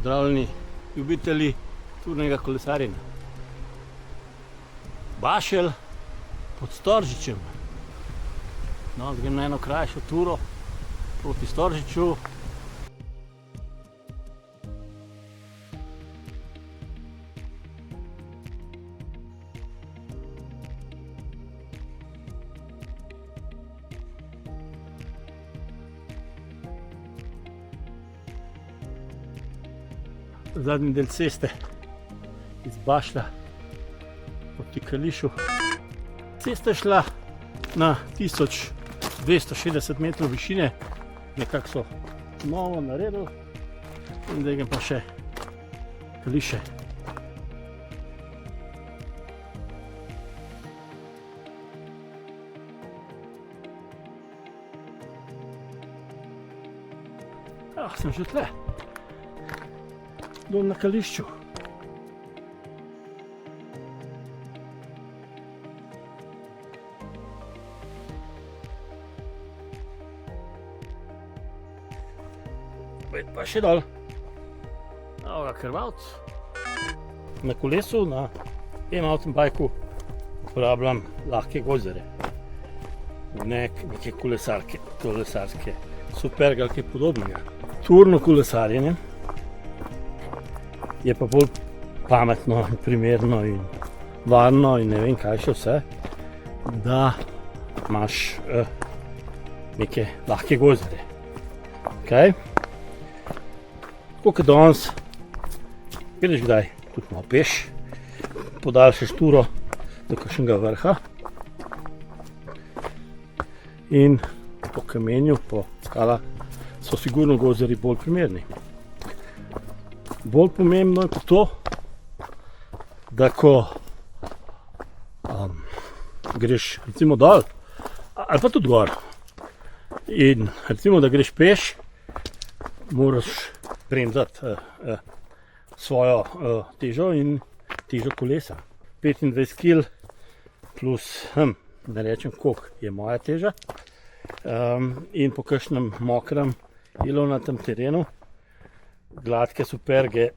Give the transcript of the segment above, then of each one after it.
Pozdravljeni ljubitelji turnega kolesarjenja. Bašelj pod Storžičem. No, grem na eno krajšo turo proti Storžiču. Zadnji del ceste iz Bašlja proti Kališu. Cesta je šla na 1260 metrov višine, nekako so novo naredili in zdaj grem pa še Kališe. Sem že tle. Dol na Kališču. Pa še dol. Evo ga krvavc. Na kolesu, na e-mountainbikeu uporabljam lahke gojzerje. Neke kolesarske supergalke podobnega. Turno kolesarjenje je pa bolj pametno, primerno in varno in ne vem kaj še vse, da imaš neke lahke gojzerje. Okay? Tako kot danes, greš kdaj tudi malo peš, podaljšaš turo do kakšnega vrha in po kamenju, po skalah so sigurno gojzerji bolj primerni. Bolj pomembno je pa to, da ko greš recimo dol ali pa tudi gor in recimo da greš peš, moraš bremzati svojo težo in težo kolesa. 25 kg plus, ne rečem koliko je moja teža, in po kakšnem mokrem ilovnatem terenu gladke superge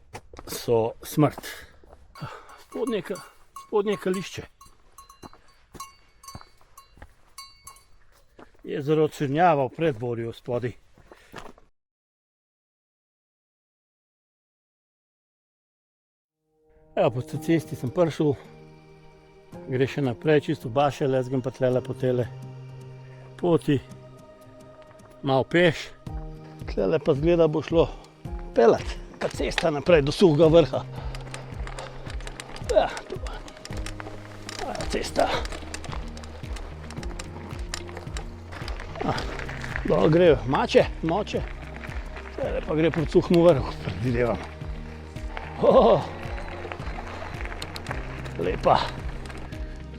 so smrt. Spodnje Kališče. Jezero Črnjava v Predvorju spodaj. Evo, po tej cesti sem prišel, gre še naprej, čisto Bašelj, jaz grem pa tlele po tele poti, malo peš, tlele pa zgleda bo šlo pelat, pa cesta naprej do Suhega vrha. Ja, tu pa cesta. Dol gre Moče, tlele pa gre proti Suhemu vrhu, predvidevam. Lepa.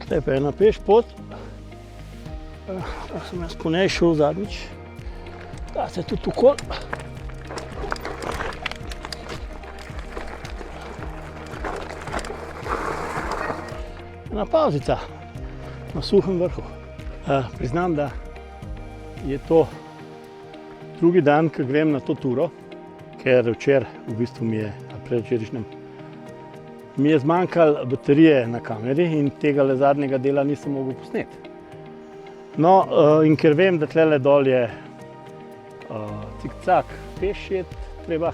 Tle pa je ena peš pot. Tako sem jaz po njej šel zadnjič. Da se tudi okoli. Ena pauzica na Suhem vrhu. Priznam, da je to drugi dan, ko grem na to turo, ker včeraj, v bistvu mi je, predvčerajšnjem, mi je zmanjkalo baterije na kameri in tega zadnjega dela nisem mogel posneti. No, in ker vem, da tlele dol je cik-cak peš jet treba,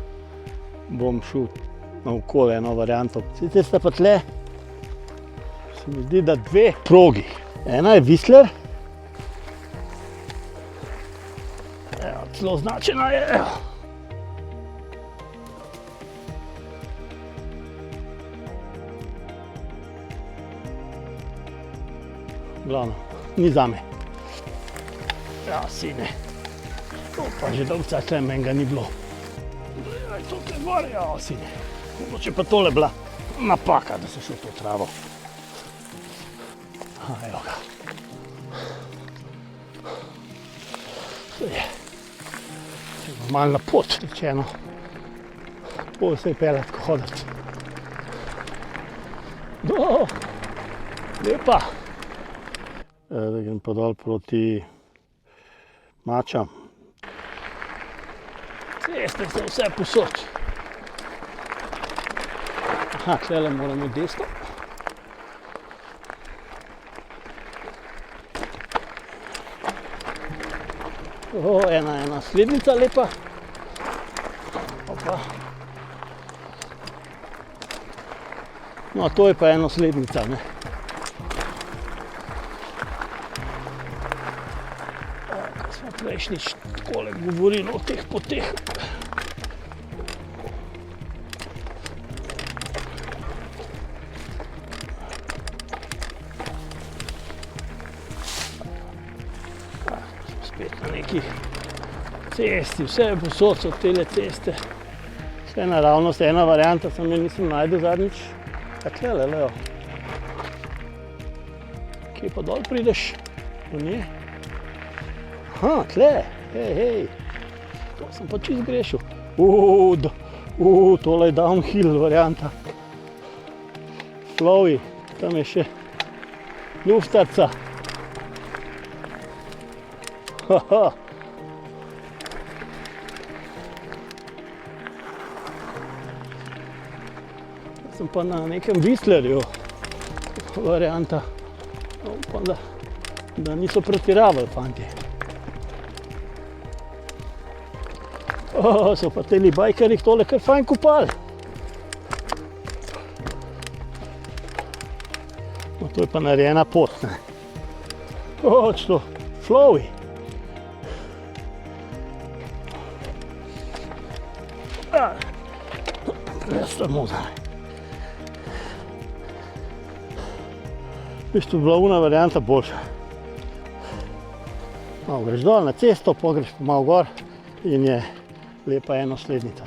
bom šel naokoli eno varianto. Sicer sta pa tle, se mi zdi, da dve progi. Ena je Whistler. Evo, celo označena je, evo. Glavno, ni zame. Ja, sine. To pa že dolgo cajt menga ni bilo. To te gor, ja, sine. Mogoče pa tole bila napaka, da sem šel to travo. Evo ga. To je normalna pot, rečeno. Pol se je pelat, ko hodati. Lepa. Da grem pa dol proti Mačam. Ceste so vse posod. Aha, tukaj moramo desno. Ena slednica lepa. Opa. No, to je pa ena slednica, ne. Ko smo prejšnjič takole govorili o teh poteh. Spet na neki cesti, vse posod so tele ceste. Vse naravnost, ena varianta, sem jo nisem najdel zadnjič. Takole, lejo. Kje pa dol prideš? Do nje? Aha, tle, hej. To sem pa čist grešil. Tole je downhill varianta. Flowy, tam je še luftarca. Haha. Sem pa na nekem Whistlerju varianta. Upam, da niso pretiravali fantje. So pa teli bajkerji tole kar fajn kupali. No, to je pa narejena pot, ne. Što, Flowy. Presta muza. V bistvu je bila una varianta boljša. Malo greš dol na cesto, pogreš malo gor in je lepa enoslednica.